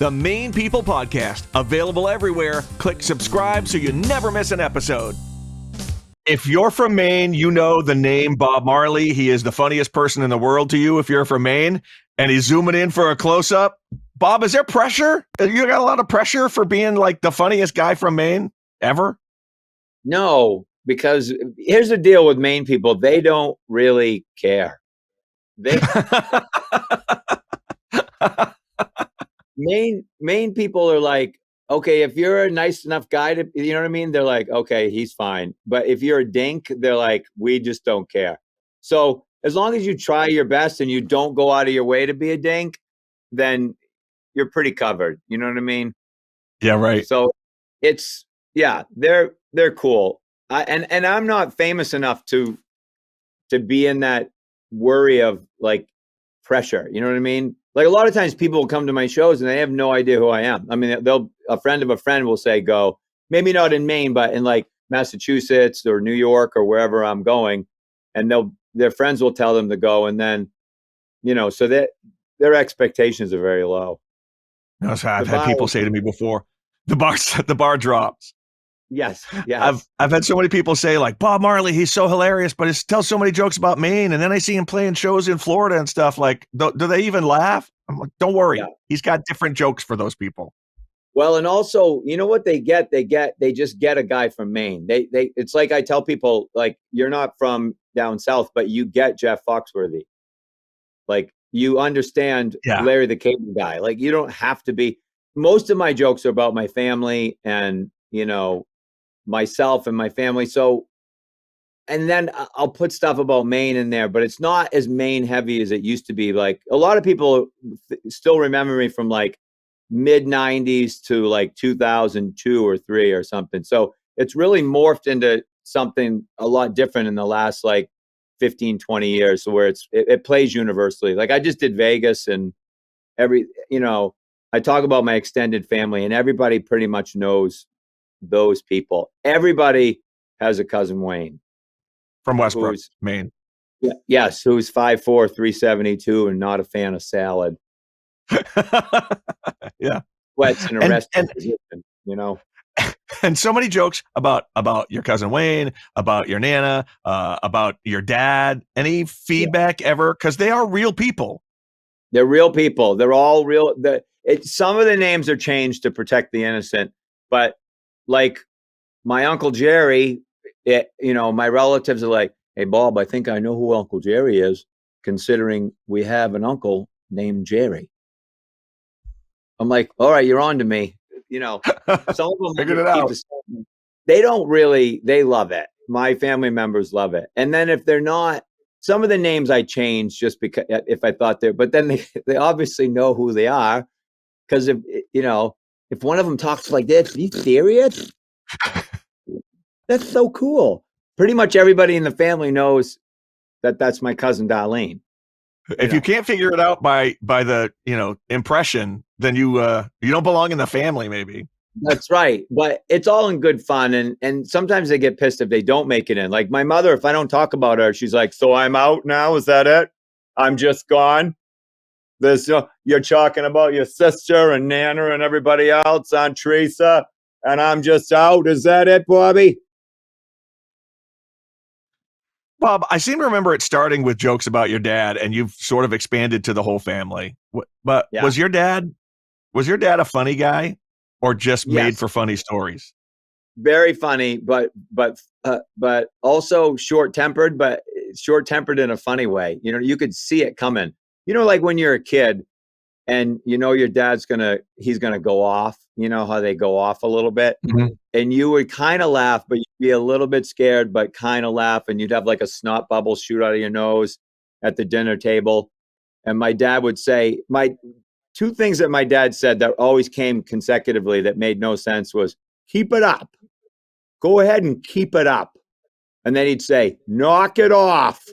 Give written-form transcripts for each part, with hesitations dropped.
The Maine People Podcast, available everywhere. Click subscribe so you never miss an episode. If you're from Maine, you know the name Bob Marley. He is the funniest person in the world to you if you're from Maine, and he's zooming in for a close-up. Bob, is there pressure? You got a lot of pressure for being like the funniest guy from Maine ever? No, because here's the deal with Maine people. They don't really care. Maine people are like, okay, if you're a nice enough guy to, you know what I mean? They're like, okay, he's fine. But if you're a dink, they're like, we just don't care. So as long as you try your best and you don't go out of your way to be a dink, then you're pretty covered. You know what I mean? Yeah, right. So they're cool. And I'm not famous enough to be in that worry of like pressure. You know what I mean? Like a lot of times people will come to my shows and they have no idea who I am. I mean, a friend of a friend will say, go, maybe not in Maine, but in like Massachusetts or New York or wherever I'm going. And their friends will tell them to go. And then, so their expectations are very low. I've had people say to me before, the bar drops. Yes. I've had so many people say like, Bob Marley, he's so hilarious, but he tells so many jokes about Maine. And then I see him playing shows in Florida and stuff. Like, do they even laugh? I'm like, don't worry. Yeah. He's got different jokes for those people. Well, and also, you know what they get? They just get a guy from Maine. It's like I tell people, like, you're not from down south, but you get Jeff Foxworthy. Like, you understand Larry the Cable Guy. Like, you don't have to be. Most of my jokes are about my family and, myself and my family. So, and then I'll put stuff about Maine in there, but it's not as Maine heavy as it used to be. Like a lot of people still remember me from like mid 90s to like 2002 or 3 or something. So it's really morphed into something a lot different in the last like 15, 20 years. So where it plays universally. Like I just did Vegas and I talk about my extended family and everybody pretty much knows those people. Everybody has a cousin Wayne from Westbrook, Maine. Yes, who's 5'4", 372, and not a fan of salad. Yeah, sweats in a resting position. And so many jokes about your cousin Wayne, about your Nana, about your dad. Any feedback ever? Because they are real people. They're real people. They're all real. Some of the names are changed to protect the innocent, but like my Uncle Jerry, my relatives are like, hey, Bob, I think I know who Uncle Jerry is, considering we have an uncle named Jerry. I'm like, all right, you're on to me. Some of them figured it out. They don't really, they love it. My family members love it. And then if they're not, some of the names I change just because if I thought but then they obviously know who they are. Because if one of them talks like this, are you serious? That's so cool. Pretty much everybody in the family knows that that's my cousin Darlene. If you can't figure it out by the impression, then you don't belong in the family. Maybe that's right. But it's all in good fun, and sometimes they get pissed if they don't make it in. Like my mother, if I don't talk about her, she's like, "So I'm out now? Is that it? I'm just gone." You're talking about your sister and Nana and everybody else, Aunt Teresa, and I'm just out. Is that it, Bobby? Bob, I seem to remember it starting with jokes about your dad, and you've sort of expanded to the whole family. But was your dad a funny guy, or just made for funny stories? Very funny, but also short-tempered, but short-tempered in a funny way. You could see it coming. Like when you're a kid and your dad's he's gonna go off, how they go off a little bit. Mm-hmm. And you would kind of laugh, but you'd be a little bit scared, but kind of laugh. And you'd have like a snot bubble shoot out of your nose at the dinner table. And my dad would say, two things that my dad said that always came consecutively that made no sense was, keep it up. Go ahead and keep it up. And then he'd say, knock it off.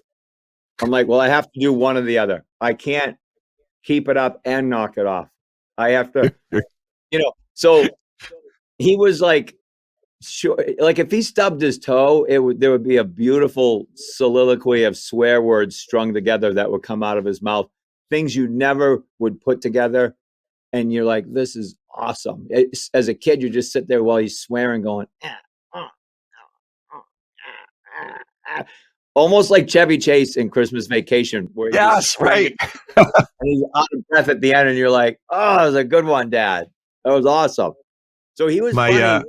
I'm like, well, I have to do one or the other. I can't keep it up and knock it off. I have to, so he was like, sure. Like if he stubbed his toe, there would be a beautiful soliloquy of swear words strung together that would come out of his mouth. Things you never would put together and you're like, this is awesome. As a kid, you just sit there while he's swearing, going, almost like Chevy Chase in Christmas Vacation, where he's Yes, right. and he's out of breath at the end, and you're like, oh, that was a good one, Dad. That was awesome. So he was funny,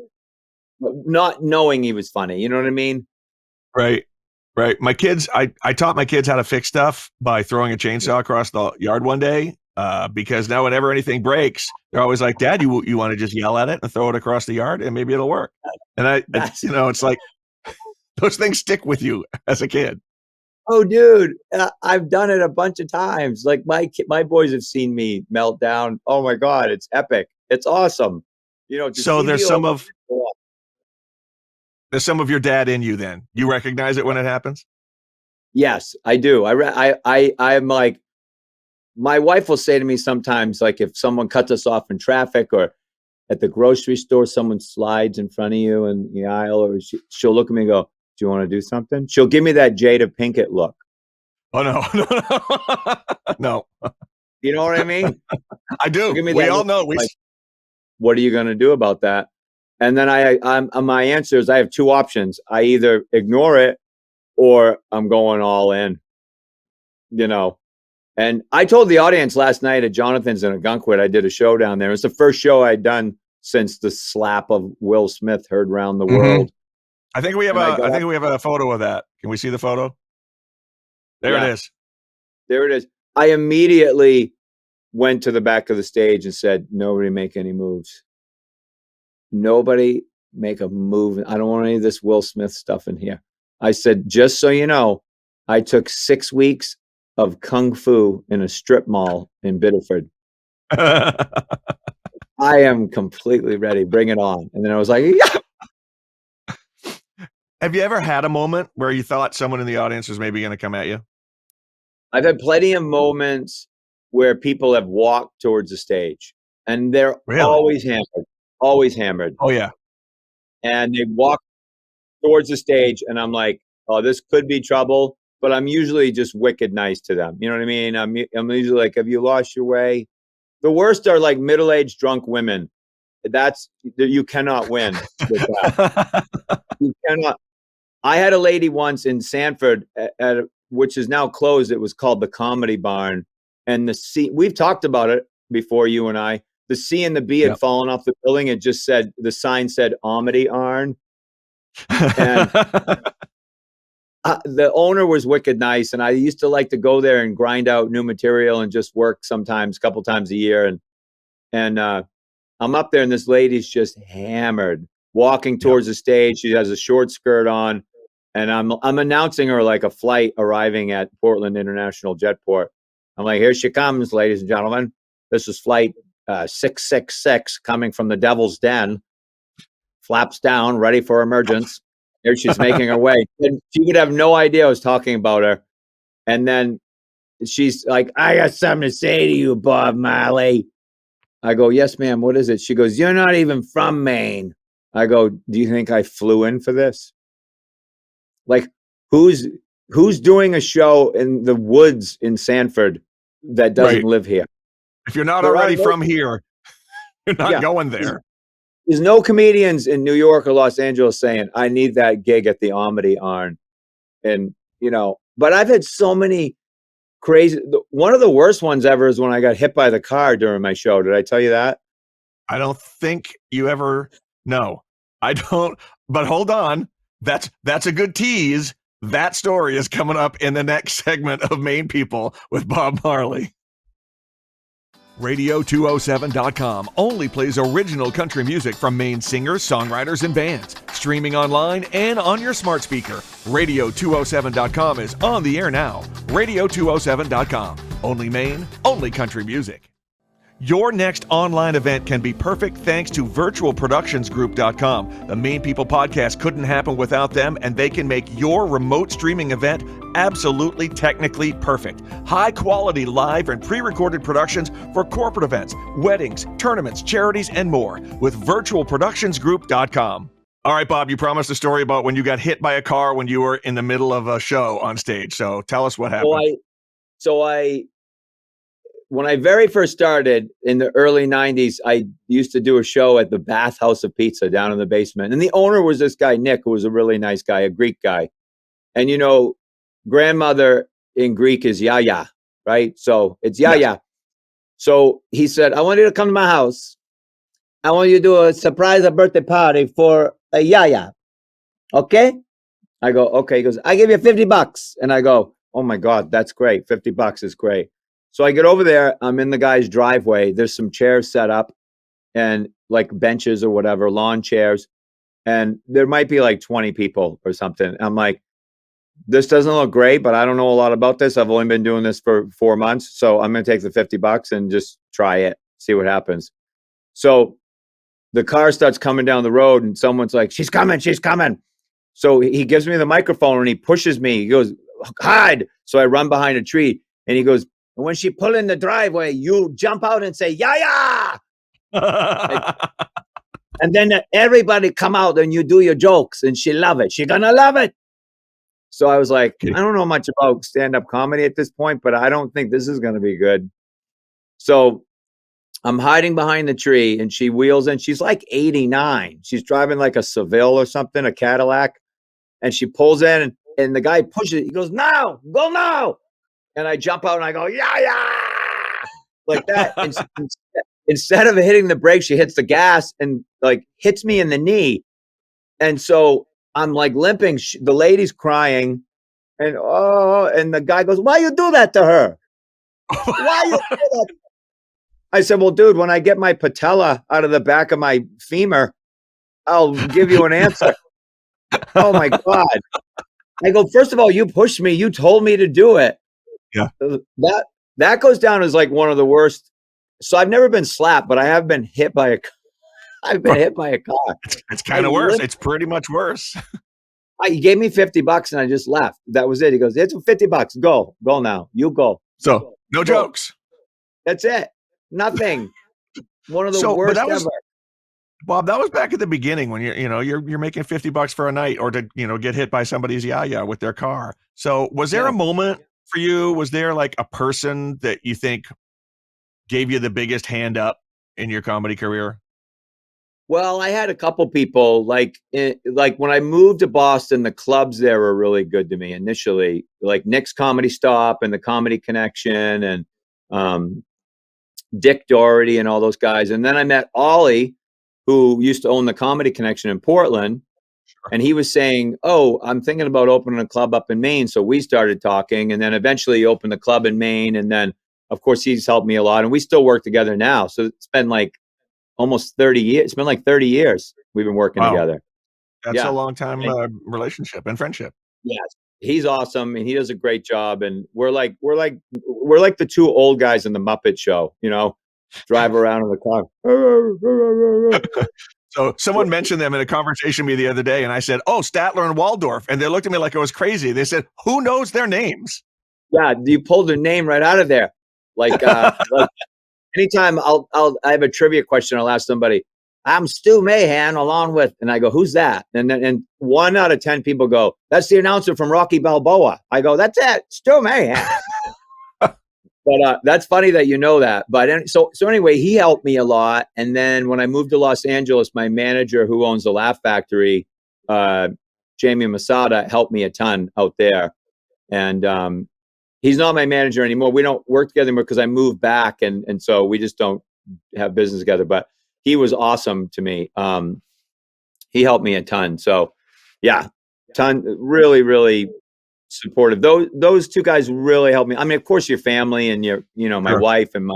but not knowing he was funny. You know what I mean? Right. My kids, I taught my kids how to fix stuff by throwing a chainsaw across the yard one day, because now whenever anything breaks, they're always like, Dad, you want to just yell at it and throw it across the yard and maybe it'll work. And it's like those things stick with you as a kid. Oh, dude, I've done it a bunch of times. Like my boys have seen me melt down. Oh my God, it's epic. It's awesome. So there's some of your dad in you then. You recognize it when it happens? Yes, I do. I'm like, my wife will say to me sometimes, like if someone cuts us off in traffic or at the grocery store, someone slides in front of you in the aisle, or she'll look at me and go, do you want to do something? She'll give me that Jada Pinkett look. Oh, no. No. You know what I mean? I do. We all know. Like, what are you going to do about that? And then my answer is I have two options. I either ignore it or I'm going all in, And I told the audience last night at Jonathan's in Gunkwit, I did a show down there. It's the first show I'd done since the slap of Will Smith heard around the world. I think we have a photo of that. Can we see the photo? There it is. There it is. I immediately went to the back of the stage and said, nobody make any moves. Nobody make a move. I don't want any of this Will Smith stuff in here. I said, just so you know, I took 6 weeks of Kung Fu in a strip mall in Biddeford. I am completely ready. Bring it on. And then I was like, yeah. Have you ever had a moment where you thought someone in the audience was maybe going to come at you? I've had plenty of moments where people have walked towards the stage and they're always hammered. Oh, yeah. And they walk towards the stage and I'm like, oh, this could be trouble. But I'm usually just wicked nice to them. You know what I mean? I'm usually like, have you lost your way? The worst are like middle-aged drunk women. You cannot win with that. You cannot. I had a lady once in Sanford, which is now closed. It was called the Comedy Barn. And the C, we've talked about it before, you and I. The C and the B had fallen off the building. It just said, the sign said Comedy Arn. And the owner was wicked nice. And I used to like to go there and grind out new material and just work sometimes, a couple times a year. And I'm up there and this lady's just hammered, walking towards the stage. She has a short skirt on. And I'm announcing her like a flight arriving at Portland International Jetport. I'm like, here she comes, ladies and gentlemen. This is flight 666 coming from the Devil's Den. Flaps down, ready for emergence. Here she's making her way. And she would have no idea I was talking about her. And then she's like, I got something to say to you, Bob Marley. I go, yes, ma'am. What is it? She goes, you're not even from Maine. I go, do you think I flew in for this? Like, who's doing a show in the woods in Sanford that doesn't live here? If you're not already from here, you're not going there. There's no comedians in New York or Los Angeles saying, I need that gig at the Comedy Arn. And, but I've had so many crazy, one of the worst ones ever is when I got hit by the car during my show. Did I tell you that? I don't think you ever, no, I don't, but hold on. That's a good tease. That story is coming up in the next segment of Maine People with Bob Marley. Radio207.com only plays original country music from Maine singers, songwriters, and bands. Streaming online and on your smart speaker. Radio207.com is on the air now. Radio207.com. Only Maine, only country music. Your next online event can be perfect thanks to virtualproductionsgroup.com. The Maine People podcast couldn't happen without them, and they can make your remote streaming event absolutely technically perfect. High quality live and pre-recorded productions for corporate events, weddings, tournaments, charities, and more with virtualproductionsgroup.com. All right, Bob, you promised a story about when you got hit by a car when you were in the middle of a show on stage. So tell us what happened. So I when I very first started in the early 90s, I used to do a show at the Bath House of Pizza down in the basement. And the owner was this guy, Nick, who was a really nice guy, a Greek guy. And, grandmother in Greek is Yaya, right? So it's Yaya. Yes. So he said, I want you to come to my house. I want you to do a surprise birthday party for a Yaya. Okay? I go, okay. He goes, I give you $50. And I go, oh my God, that's great. $50 is great. So I get over there. I'm in the guy's driveway. There's some chairs set up and like benches or whatever, lawn chairs. And there might be like 20 people or something. I'm like, this doesn't look great, but I don't know a lot about this. I've only been doing this for 4 months. So I'm going to take the $50 and just try it, see what happens. So the car starts coming down the road and someone's like, she's coming. So he gives me the microphone and he pushes me. He goes, hide. So I run behind a tree and he goes, when she pull in the driveway, you jump out and say, yeah. And then everybody come out and you do your jokes and she love it. She gonna love it. So I was like, I don't know much about stand-up comedy at this point, but I don't think this is going to be good. So I'm hiding behind the tree and she wheels in. She's like 89. She's driving like a Seville or something, a Cadillac. And she pulls in and the guy pushes it. He goes, now, go now. And I jump out and I go, yeah. Like that. Instead of hitting the brake, she hits the gas and like hits me in the knee. And so I'm like limping. The lady's crying. And the guy goes, why you do that to her? Why you do that? I said, well, dude, when I get my patella out of the back of my femur, I'll give you an answer. Oh my God. I go, first of all, you pushed me. You told me to do it. Yeah. That goes down as like one of the worst. So I've never been slapped, but I have been hit by a car. I've been hit by a car. It's kind of worse. It's pretty much worse. He gave me $50 and I just left. That was it. He goes, it's $50. Go now. You go. So no jokes. That's it. Nothing. One of the worst ever. Bob, that was back at the beginning when you're making $50 for a night or to, get hit by somebody's yaya with their car. So was there a moment for you? Was there like a person that you think gave you the biggest hand up in your comedy career? Well, I had a couple people like when I moved to Boston, the clubs there were really good to me initially, like Nick's Comedy Stop and the Comedy Connection and Dick Doherty and all those guys. And then I met Ollie, who used to own the Comedy Connection in Portland. Sure. And he was saying, oh, I'm thinking about opening a club up in Maine. So we started talking and then eventually he opened the club in Maine. And then, of course, he's helped me a lot. And we still work together now. So it's been like almost 30 years. It's been like 30 years we've been working together. That's a long time relationship and friendship. Yes. He's awesome and he does a great job. And we're like the two old guys in the Muppet Show, drive around in the car. So someone mentioned them in a conversation with me the other day, and I said, "Oh, Statler and Waldorf," and they looked at me like I was crazy. They said, "Who knows their names?" Yeah, you pulled their name right out of there. Like anytime I have a trivia question, I'll ask somebody, "I'm Stu Mahan," along with, and I go, "Who's that?" And 1 out of 10 people go, "That's the announcer from Rocky Balboa." I go, "That's it, Stu Mahan." But that's funny that you know that. But so anyway, he helped me a lot. And then when I moved to Los Angeles, my manager who owns the Laugh Factory, Jamie Masada, helped me a ton out there. And he's not my manager anymore. We don't work together anymore because I moved back. And so we just don't have business together. But he was awesome to me. He helped me a ton. So yeah, really, really supportive. Those two guys really helped me. I mean, of course, your family and my wife and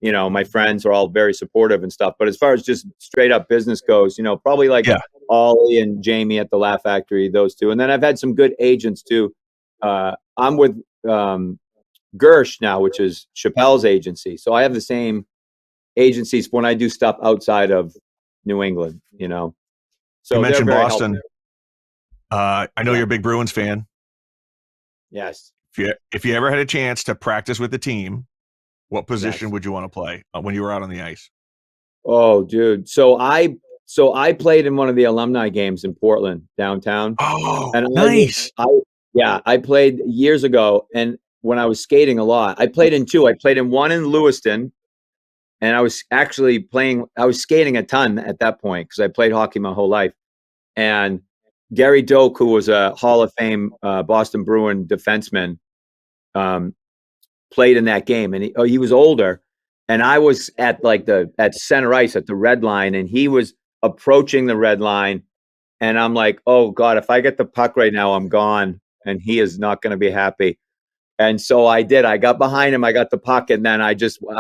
my friends are all very supportive and stuff. But as far as just straight up business goes, probably like Ollie and Jamie at the Laugh Factory, those two. And then I've had some good agents too. I'm with Gersh now, which is Chappelle's agency. So I have the same agencies when I do stuff outside of New England. So you mentioned Boston. I know you're a big Bruins fan. Yes. If you ever had a chance to practice with the team, what position would you want to play when you were out on the ice? Oh, dude. So I played in one of the alumni games in Portland downtown. Oh, and nice. I played years ago, and when I was skating a lot. I played in two. I played in one in Lewiston, and I was actually playing. I was skating a ton at that point because I played hockey my whole life. And Gary Doak, who was a Hall of Fame Boston Bruin defenseman, played in that game, and he was older, and I was at center ice at the red line, and he was approaching the red line, and I'm like, oh God, if I get the puck right now, I'm gone, and he is not going to be happy. And so I did. I got behind him, I got the puck, and then I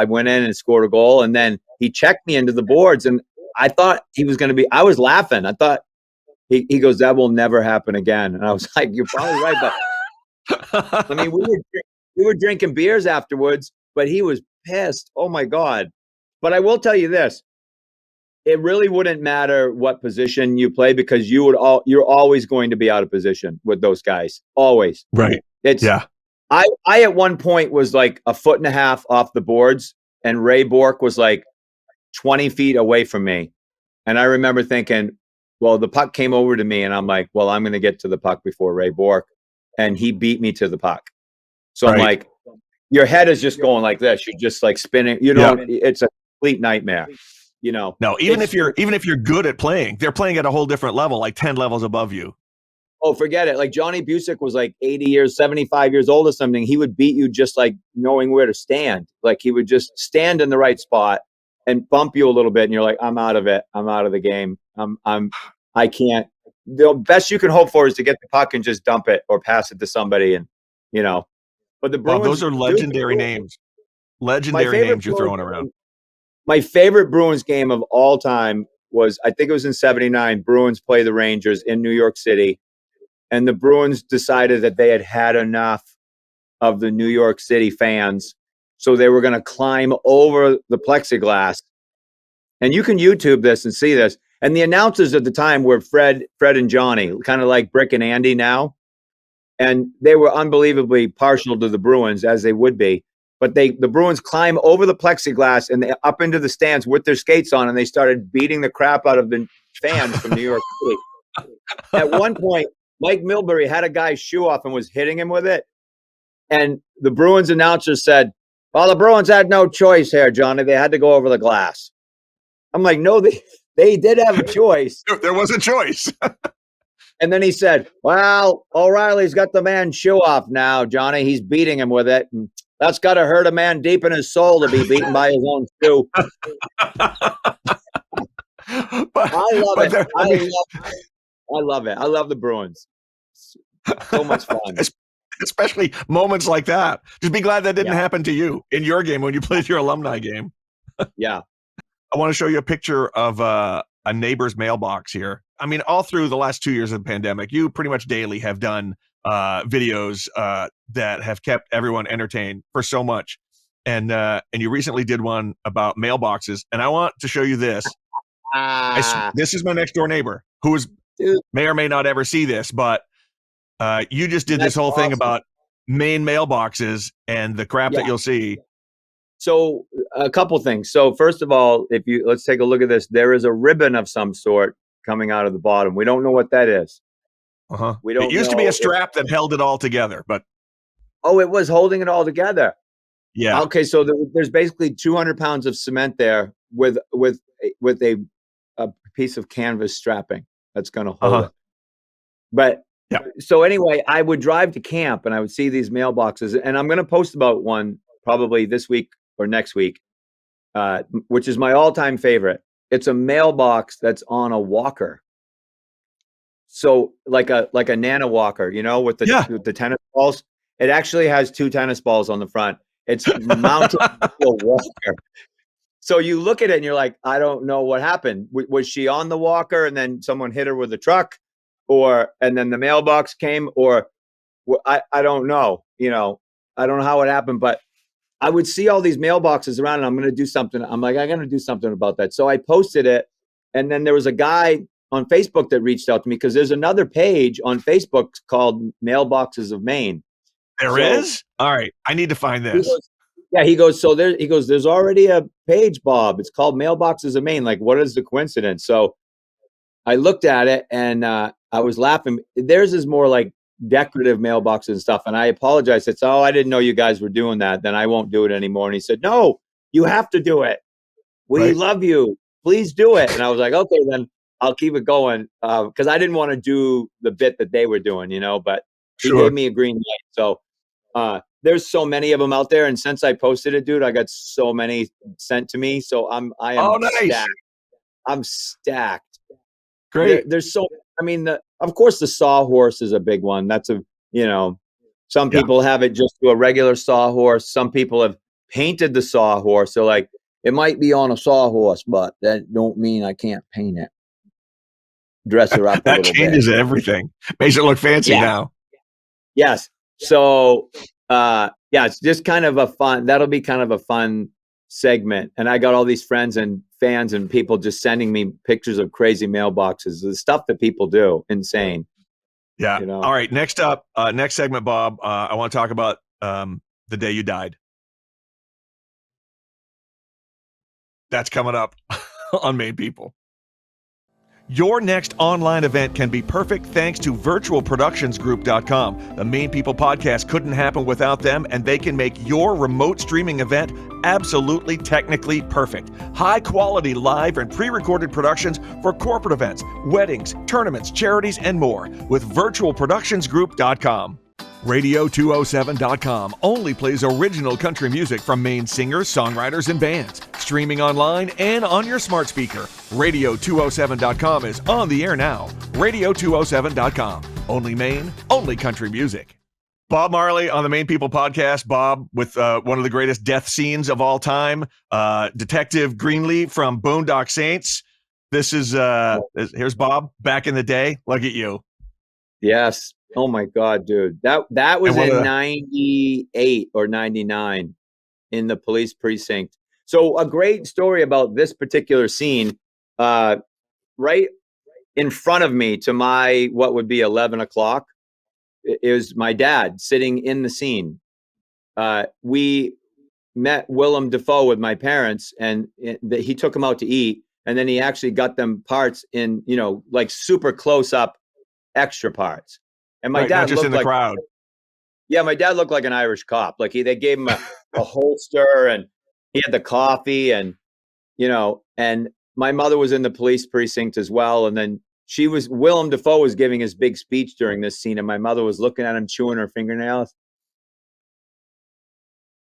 went in and scored a goal, and then he checked me into the boards, and I thought he was going to be. I was laughing. I thought he goes, that will never happen again, and I was like, you're probably right, but I mean, we were drinking beers afterwards, but he was pissed. Oh my God. But I will tell you this. It really wouldn't matter what position you play because you're always going to be out of position with those guys. Always. Right. I at one point was like a foot and a half off the boards, and Ray Bork was like 20 feet away from me. And I remember thinking, well, the puck came over to me, and I'm like, well, I'm going to get to the puck before Ray Bork. And he beat me to the puck. So I'm like, your head is just going like this. You're just like spinning. It's a complete nightmare. No, even if you're good at playing, they're playing at a whole different level, like 10 levels above you. Oh, forget it. Like Johnny Busick was like 75 years old or something. He would beat you just like knowing where to stand. Like he would just stand in the right spot and bump you a little bit. And you're like, I'm out of it. I'm out of the game. I can't. The best you can hope for is to get the puck and just dump it or pass it to somebody. And, but the Bruins, those are legendary names. Legendary names you're throwing around. My favorite Bruins game of all time was, I think it was in 79. Bruins play the Rangers in New York City. And the Bruins decided that they had enough of the New York City fans. So they were going to climb over the plexiglass. And you can YouTube this and see this. And the announcers at the time were Fred and Johnny, kind of like Brick and Andy now. And they were unbelievably partial to the Bruins, as they would be. But the Bruins climb over the plexiglass and they up into the stands with their skates on, and they started beating the crap out of the fans from New York City. At one point, Mike Milbury had a guy's shoe off and was hitting him with it. And the Bruins announcer said, well, the Bruins had no choice here, Johnny. They had to go over the glass. I'm like, no, they did have a choice. There was a choice. And then he said, well, O'Reilly's got the man's shoe off now, Johnny. He's beating him with it. And that's got to hurt a man deep in his soul to be beaten by his own shoe. I love it. I love it. I love the Bruins. So much fun. Especially moments like that. Just be glad that didn't happen to you in your game when you played your alumni game. Yeah. I want to show you a picture of a neighbor's mailbox here. I mean, all through the last 2 years of the pandemic, you pretty much daily have done videos that have kept everyone entertained for so much. And you recently did one about mailboxes. And I want to show you this. This is my next door neighbor who may or may not ever see this, but you just did this whole thing about Maine mailboxes and the crap that you'll see. So a couple things. So first of all, let's take a look at this. There is a ribbon of some sort coming out of the bottom. We don't know what that is. We don't. It used to be a strap that held it all together, but it was holding it all together. Yeah. Okay, so there's basically 200 pounds of cement there with a piece of canvas strapping that's going to hold it. But so anyway, I would drive to camp and I would see these mailboxes, and I'm going to post about one probably this week or next week, which is my all-time favorite. It's a mailbox that's on a walker. So like a nano walker, with the tennis balls. It actually has 2 tennis balls on the front. It's mounted to a walker. So you look at it and you're like, I don't know what happened. Was she on the walker and then someone hit her with a truck, and then the mailbox came, or I don't know. I don't know how it happened, but I would see all these mailboxes around, and I'm going to do something. I'm like, I'm going to do something about that. So I posted it, and then there was a guy on Facebook that reached out to me because there's another page on Facebook called Mailboxes of Maine. There is? All right. I need to find this. He goes, there's already a page, Bob. It's called Mailboxes of Maine. Like, what is the coincidence? So I looked at it and I was laughing. Theirs is more like decorative mailboxes and stuff. And I apologized. I said, "Oh, I didn't know you guys were doing that. Then I won't do it anymore." And he said, "No, you have to do it. We love you. Please do it." And I was like, "Okay, then I'll keep it going." Because I didn't want to do the bit that they were doing, but he gave me a green light. So there's so many of them out there. And since I posted it, dude, I got so many sent to me. So I am stacked. I'm stacked. Great. There's so, I mean, of course the sawhorse is a big one. That's some people have it just to a regular sawhorse. Some people have painted the sawhorse. So like, it might be on a sawhorse, but that don't mean I can't paint it. Dress her up a little bit. That changes everything. Makes it look fancy now. Yes. So, it's just kind of that'll be kind of a fun segment. And I got all these friends and fans and people just sending me pictures of crazy mailboxes, the stuff that people do. Insane. Yeah. All right. Next up, next segment, Bob, I want to talk about the day you died. That's coming up on Maine People. Your next online event can be perfect thanks to virtualproductionsgroup.com. The Maine People podcast couldn't happen without them, and they can make your remote streaming event absolutely technically perfect. High quality live and pre-recorded productions for corporate events, weddings, tournaments, charities, and more with virtualproductionsgroup.com. Radio207.com only plays original country music from Maine singers, songwriters, and bands. Streaming online and on your smart speaker. Radio207.com is on the air now. Radio207.com. Only Maine, only country music. Bob Marley on the Maine People podcast. Bob with one of the greatest death scenes of all time. Detective Greenlee from Boondocks Saints. This is, here's Bob back in the day. Look at you. Yes. Oh my God, dude. That was in 98 or 99 in the police precinct. So a great story about this particular scene, right in front of me to my, what would be 11 o'clock, is my dad sitting in the scene. We met Willem Dafoe with my parents, and he took him out to eat. And then he actually got them parts in, like super close up extra parts. And my dad just looked in the crowd. Yeah, my dad looked like an Irish cop. Like they gave him a holster, and he had the coffee, and and my mother was in the police precinct as well. And then Willem Dafoe was giving his big speech during this scene, and my mother was looking at him chewing her fingernails.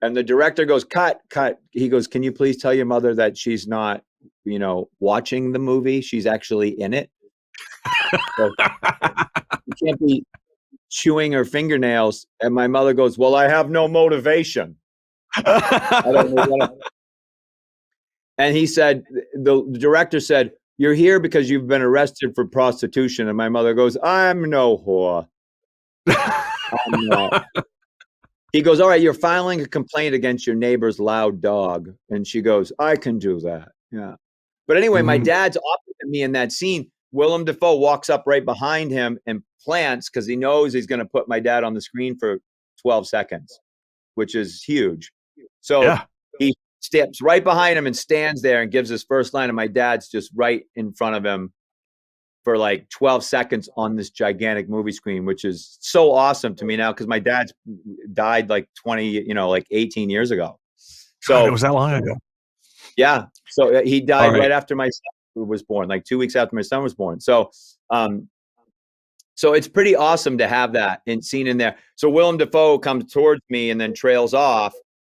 And the director goes, "Cut, cut." He goes, "Can you please tell your mother that she's not, watching the movie? She's actually in it. So, you can't be chewing her fingernails." And my mother goes, "Well, I have no motivation." I don't know what and he said, the director said, "You're here because you've been arrested for prostitution." And my mother goes, "I'm no whore." I'm not. He goes, "All right, you're filing a complaint against your neighbor's loud dog." And she goes, "I can do that." Yeah. But anyway, my dad's opposite me in that scene. Willem Dafoe walks up right behind him and plants, because he knows he's going to put my dad on the screen for 12 seconds, which is huge. So he steps right behind him and stands there and gives his first line, and my dad's just right in front of him for like 12 seconds on this gigantic movie screen, which is so awesome to me now, because my dad's died like 18 years ago. So God, it was that long ago. Yeah. So he died right after my son was born, like 2 weeks after my son was born. So, so it's pretty awesome to have that scene in there. So Willem Dafoe comes towards me and then trails off.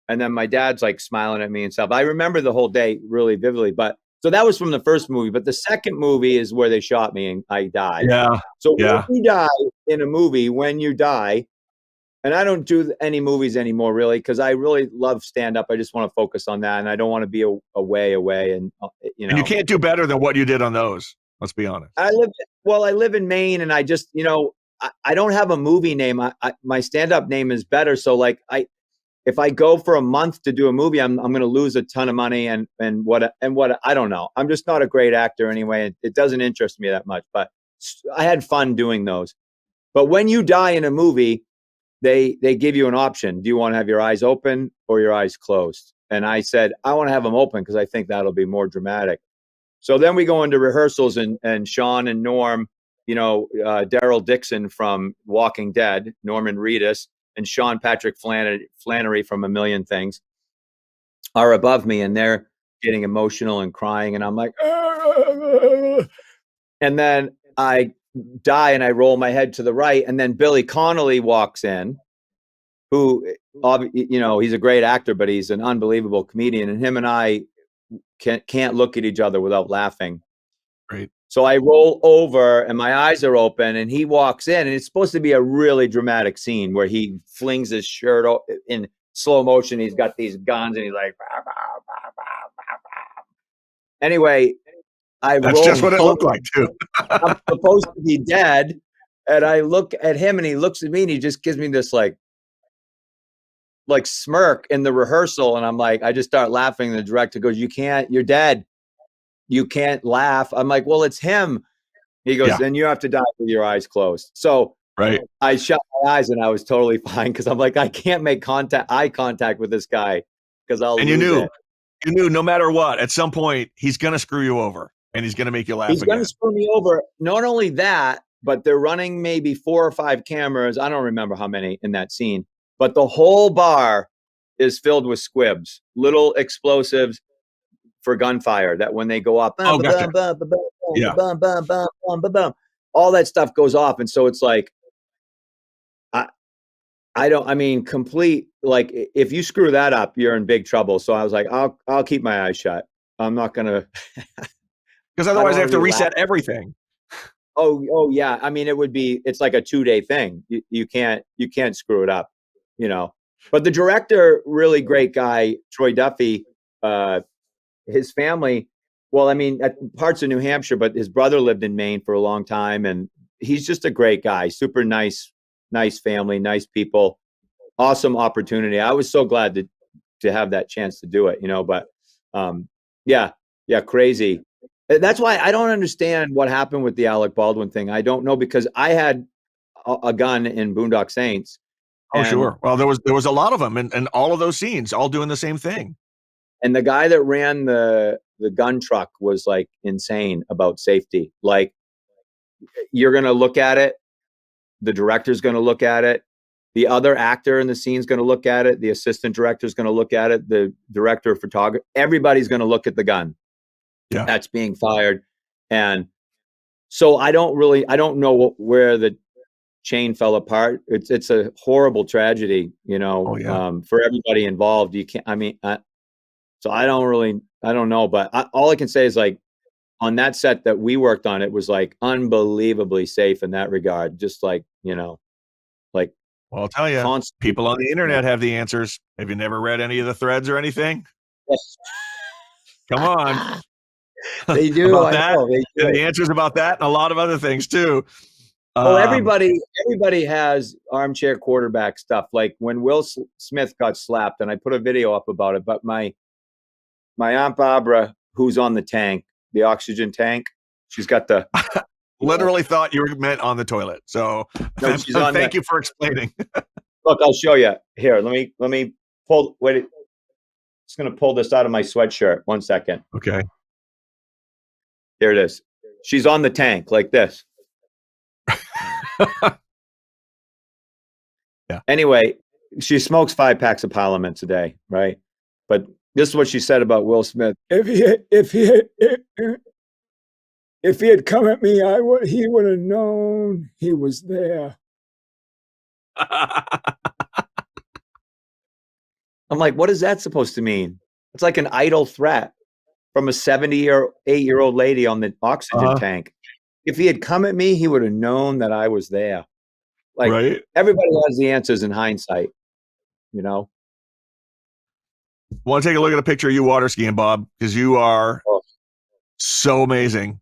And then my dad's like smiling at me and stuff. I remember the whole day really vividly, so that was from the first movie. But the second movie is where they shot me and I died. Yeah. So when you die in a movie, and I don't do any movies anymore, really, because I really love stand-up. I just want to focus on that, and I don't want to be away. And and you can't do better than what you did on those. Let's be honest. I live in Maine, and I just, I don't have a movie name. My stand-up name is better. So like if I go for a month to do a movie, I'm going to lose a ton of money and what I don't know. I'm just not a great actor anyway. It doesn't interest me that much, but I had fun doing those. But when you die in a movie, they give you an option. Do you want to have your eyes open or your eyes closed? And I said, I want to have them open because I think that'll be more dramatic. So then we go into rehearsals, and Sean and Norm Daryl Dixon from Walking Dead, Norman Reedus, and Sean Patrick Flannery from A Million Things are above me, and they're getting emotional and crying, and I'm like, and then I die and I roll my head to the right, and then Billy Connolly walks in, who, he's a great actor, but he's an unbelievable comedian, and him and I can't look at each other without laughing. Right. So I roll over and my eyes are open, and he walks in, and it's supposed to be a really dramatic scene where he flings his shirt in slow motion. He's got these guns and he's like, bah, bah, bah, bah, bah, bah. Anyway, that's just what it looked like too. I'm supposed to be dead, and I look at him and he looks at me and he just gives me this like smirk in the rehearsal, and I'm like, I just start laughing, and the director goes, you're dead. You can't laugh. I'm like, well, it's him. He goes, then you have to die with your eyes closed. So right. I shut my eyes and I was totally fine, because I'm like, I can't make eye contact with this guy because I'll lose it. You knew no matter what, at some point he's going to screw you over and he's going to make you laugh. He's going to screw me over. Not only that, but they're running maybe 4 or 5 cameras. I don't remember how many in that scene, but the whole bar is filled with squibs, little explosives for gunfire that when they go up, all that stuff goes off. And so it's like, complete, like, if you screw that up, you're in big trouble. So I was like, I'll keep my eyes shut. I'm not going to, because otherwise I have to reset everything. Oh yeah. I mean, it's like a 2-day thing. You can't screw it up, but the director, really great guy, Troy Duffy, his family, at parts of New Hampshire, but his brother lived in Maine for a long time, and he's just a great guy, super nice family, nice people, awesome opportunity. I was so glad to have that chance to do it, but crazy. That's why I don't understand what happened with the Alec Baldwin thing. I don't know, because I had a gun in Boondocks Saints. Oh, sure. Well, there was a lot of them, and all of those scenes all doing the same thing. And the guy that ran the gun truck was like insane about safety. Like, you're going to look at it. The director's going to look at it. The other actor in the scene's going to look at it. The assistant director's going to look at it. The director of photography, everybody's going to look at the gun that's being fired. And so I don't know where the chain fell apart. It's a horrible tragedy, for everybody involved. You can't, so I don't know, but all I can say is, like, on that set that we worked on, it was like unbelievably safe in that regard. Just like, like, well, I'll tell you, people on the internet have the answers. Have you never read any of the threads or anything? Yes. Come on. They do. About that. They do. And the answers about that and a lot of other things too. Well, everybody has armchair quarterback stuff. Like when Will Smith got slapped, and I put a video up about it, but my Aunt Barbara, who's on the tank, the oxygen tank, she's got the literally thought you were meant on the toilet. So no, thank you for explaining. Look, I'll show you here. Let me pull. Wait, just going to pull this out of my sweatshirt. 1 second. Okay. Here it is. She's on the tank like this. Yeah. Anyway, she smokes 5 packs of Parliaments a day, right? But this is what she said about Will Smith. If he had come at me, he would have known he was there. I'm like, what is that supposed to mean? It's like an idle threat from a 78-year-old lady on the oxygen tank. If he had come at me, he would have known that I was there. Like, right? Everybody has the answers in hindsight, Want to take a look at a picture of you water skiing, Bob, because you are so amazing.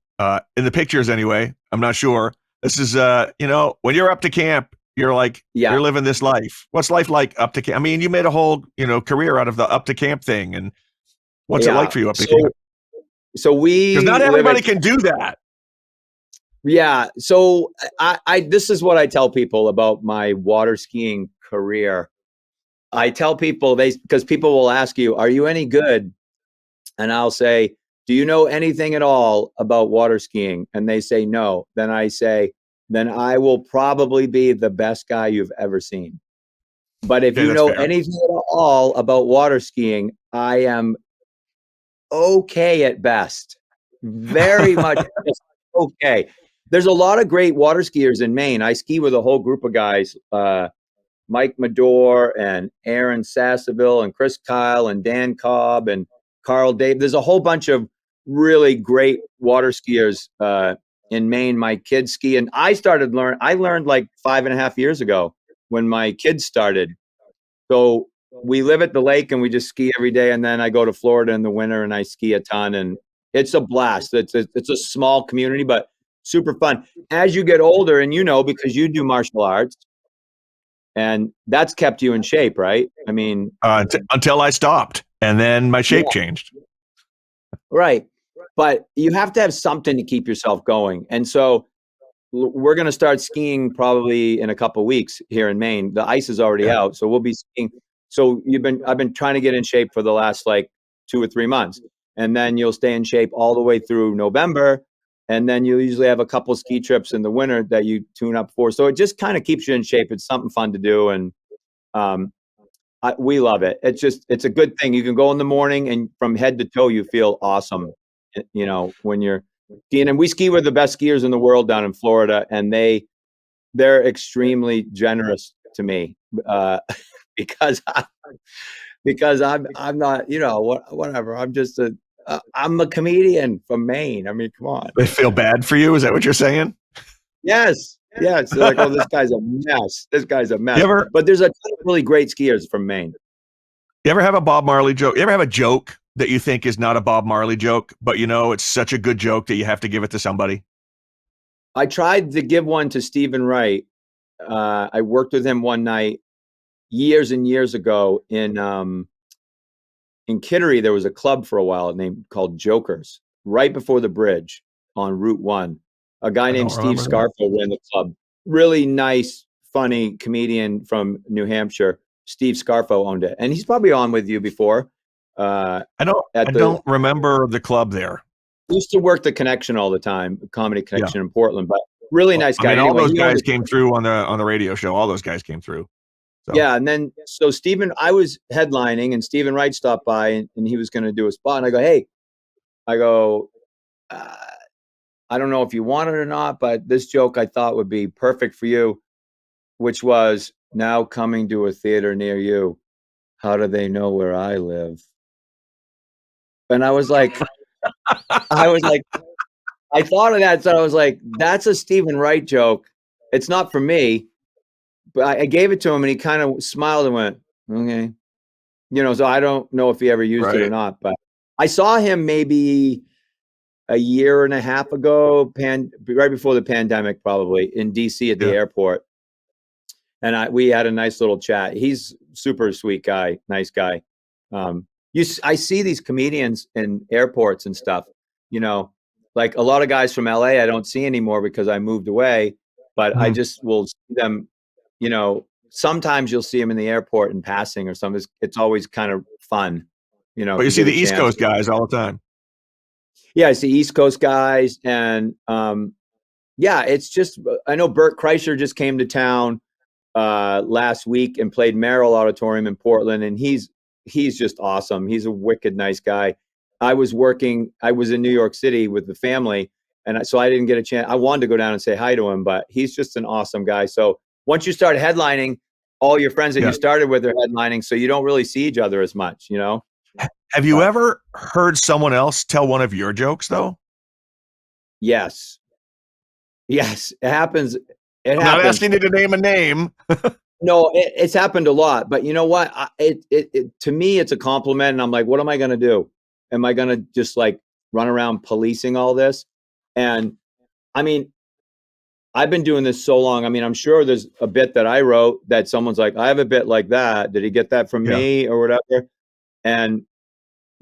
In the pictures anyway, I'm not sure. This is, when you're Upta Camp, you're like, you're living this life. What's life like Upta Camp? I mean, you made a whole, career out of the Upta Camp thing. And what's it like for you Upta Camp? So because not everybody can do that. Yeah. So this is what I tell people about my water skiing career. I tell people because people will ask you, are you any good? And I'll say, do you know anything at all about water skiing? And they say no. Then I say, then I will probably be the best guy you've ever seen. But if Okay, you that's know fair. anything at all about water skiing, I am okay at best. Very much just okay. There's a lot of great water skiers in Maine. I ski with a whole group of guys, Mike Medore and Aaron Sassaville and Chris Kyle and Dan Cobb and Carl Dave. There's a whole bunch of really great water skiers in Maine. My kids ski, and I learned like 5.5 years ago when my kids started. So we live at the lake and we just ski every day. And then I go to Florida in the winter and I ski a ton, and it's a blast. It's a small community, but super fun. As you get older, and because you do martial arts, and that's kept you in shape, right? I mean, Until I stopped, and then my shape yeah, changed. right. But you have to have something to keep yourself going. And so we're going to start skiing probably in a couple of weeks here in Maine. The ice is already Yeah. out, so we'll be skiing. So I've been trying to get in shape for the last like 2 or 3 months, and then you'll stay in shape all the way through November, and then you usually have a couple ski trips in the winter that you tune up for. So it just kind of keeps you in shape. It's something fun to do, and um, we love it. It's a good thing. You can go in the morning and from head to toe, you feel awesome. When you're skiing, and we ski with the best skiers in the world down in Florida, and they're extremely generous to me because I'm not, whatever. I'm a comedian from Maine. I mean, come on. They feel bad for you. Is that what you're saying? Yes. Yes. They're like, oh, this guy's a mess. This guy's a mess. But there's a ton of really great skiers from Maine. You ever have a Bob Marley joke? You ever have a joke that you think is not a Bob Marley joke, but it's such a good joke that you have to give it to somebody? I tried to give one to Stephen Wright. I worked with him one night years and years ago in Kittery. There was a club for a while called Jokers right before the bridge on Route 1. A guy named Steve Scarfo ran the club. Really nice, funny comedian from New Hampshire. Steve Scarfo owned it, and he's probably on with you before. I don't remember the club there. Used to work the Connection all the time, Comedy Connection in Portland, but really nice guy. I mean, all those guys came through on the radio show. All those guys came through. So. Yeah, and then I was headlining, and Stephen Wright stopped by, and he was going to do a spot, and I go, hey, I don't know if you want it or not, but this joke I thought would be perfect for you, which was, now coming to a theater near you, how do they know where I live? And I was like, I thought of that, so I was like, that's a Stephen Wright joke. It's not for me, but I gave it to him, and he kind of smiled and went, okay. So I don't know if he ever used it or not, but I saw him maybe a year and a half ago, right before the pandemic, probably in DC at the airport. And we had a nice little chat. He's super sweet guy, nice guy. I see these comedians in airports and stuff, like a lot of guys from LA I don't see anymore because I moved away, but I just will see them, sometimes you'll see them in the airport in passing or something. It's always kind of fun, But you see the East Coast guys all the time. Yeah, I see East Coast guys, and it's just, I know Bert Kreischer just came to town last week and played Merrill Auditorium in Portland, and he's just awesome. He's a wicked nice guy. I was in New York City with the family, and so I didn't get a chance. I wanted to go down and say hi to him, but he's just an awesome guy. So once you start headlining, all your friends that you started with are headlining, so you don't really see each other as much, Have you ever heard someone else tell one of your jokes, though? Yes. Yes, it happens. I'm not asking you to name a name. No, it's happened a lot. But you know what? To me, it's a compliment. And I'm like, what am I going to do? Am I going to just like run around policing all this? And I mean, I've been doing this so long. I mean, I'm sure there's a bit that I wrote that someone's like, I have a bit like that. Did he get that from me or whatever? And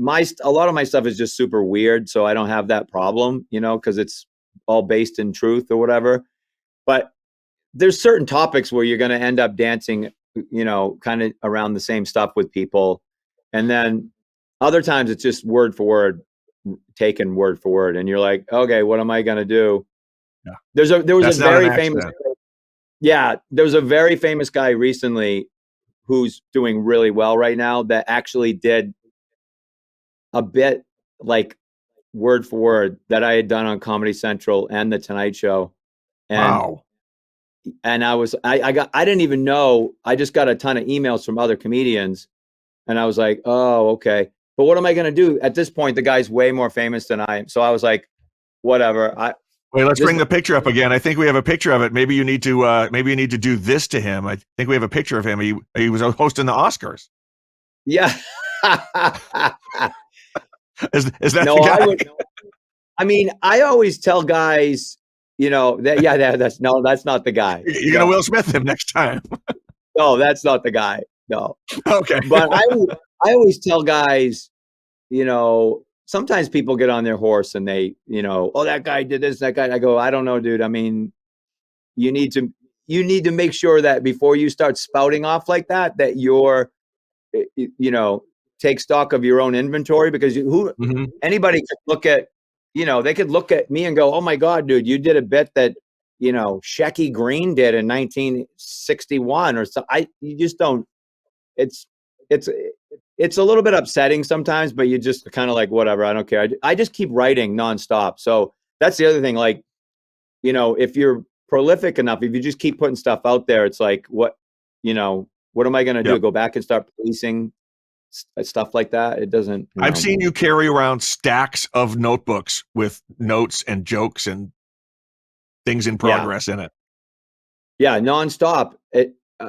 a lot of my stuff is just super weird. So I don't have that problem, because it's all based in truth or whatever. But there's certain topics where you're going to end up dancing, kind of around the same stuff with people. And then other times it's just word for word. taken word for word, and you're like, okay, what am I going to do? Yeah. There was That's a not very an famous, accident. there was a very famous guy recently who's doing really well right now that actually did a bit like word for word that I had done on Comedy Central and the Tonight Show. And Wow. I didn't even know, I just got a ton of emails from other comedians, and I was like, oh, okay. But what am I going to do? At this point, the guy's way more famous than I am. So I was like, whatever. Wait, let's bring the picture up again. I think we have a picture of it. Maybe you need to do this to him. I think we have a picture of him. He was hosting the Oscars. Yeah. Is that No, the guy? I mean, I always tell guys, that's not the guy. You're gonna Will Smith him next time. No, that's not the guy. No. Okay. But I always tell guys, sometimes people get on their horse and they, oh, that guy did this, that guy. I go, I don't know, dude. I mean, you need to make sure that before you start spouting off like that you're, take stock of your own inventory, because anybody could look at, they could look at me and go, oh my God, dude, you did a bit that, Shecky Green did in 1961 or so. You just don't, it's a little bit upsetting sometimes, but you just kind of like, whatever, I don't care. I just keep writing nonstop. So that's the other thing. Like, if you're prolific enough, if you just keep putting stuff out there, it's like, what am I going to do? Go back and start policing stuff like that? It doesn't. I've seen you carry around stacks of notebooks with notes and jokes and things in progress in it. Yeah, nonstop.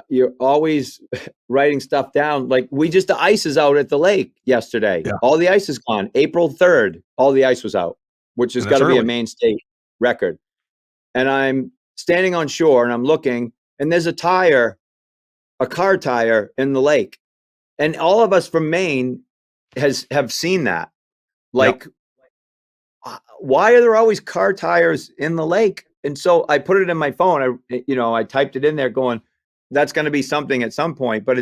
You're always writing stuff down. Like the ice is out at the lake yesterday. Yeah. All the ice is gone. April 3rd, all the ice was out, which has got to be a Maine state record. And I'm standing on shore and I'm looking, and there's a car tire in the lake. And all of us from Maine have seen that. Like, why are there always car tires in the lake? And so I put it in my phone. I typed it in there going, that's going to be something at some point. But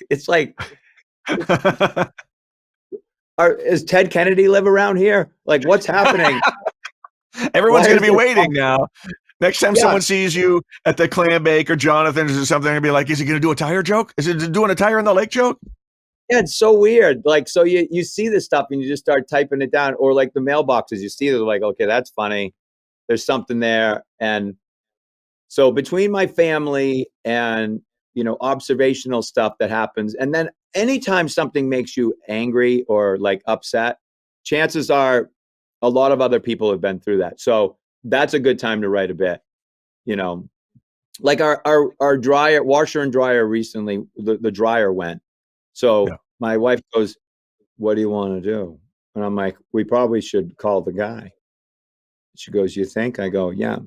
it's like, does Ted Kennedy live around here? Like, what's happening? Everyone's going to be waiting now. Next time someone sees you at the Clam Bake or Jonathan's or something, they're going to be like, is he going to do a tire joke? Is it doing a tire in the lake joke? Yeah, it's so weird. Like, so you see this stuff and you just start typing it down, or like the mailboxes, you see, they're like, okay, that's funny. There's something there. And so between my family and, observational stuff that happens, and then anytime something makes you angry or like upset, chances are a lot of other people have been through that. So that's a good time to write a bit, like our dryer, washer and dryer recently, the dryer went. So my wife goes, what do you want to do? And I'm like, we probably should call the guy. She goes, you think? I go, yeah.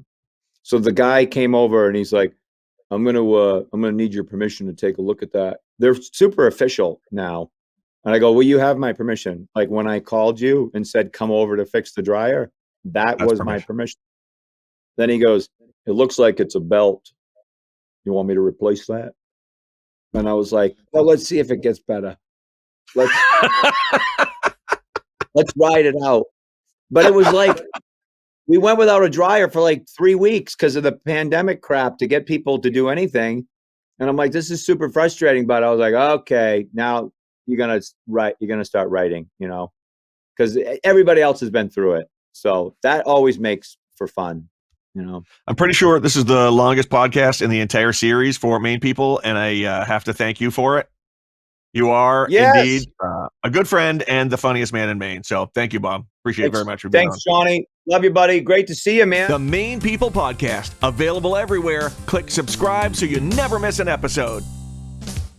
So the guy came over and he's like, I'm gonna need your permission to take a look at that. They're super official now. And I go, well, you have my permission. Like when I called you and said, come over to fix the dryer, that's was permission. My permission. Then he goes, it looks like it's a belt. You want me to replace that? And I was like, well, let's see if it gets better. Let's ride it out. But it was like, we went without a dryer for like 3 weeks because of the pandemic crap to get people to do anything. And I'm like, this is super frustrating. But I was like, okay, now you're going to start writing, because everybody else has been through it. So that always makes for fun. I'm pretty sure this is the longest podcast in the entire series for Maine people, and I have to thank you for it. You are indeed a good friend and the funniest man in Maine. So thank you, Bob. Appreciate it very much for being on. Thanks, Johnny. Love you, buddy. Great to see you, man. The Maine People Podcast, available everywhere. Click subscribe so you never miss an episode.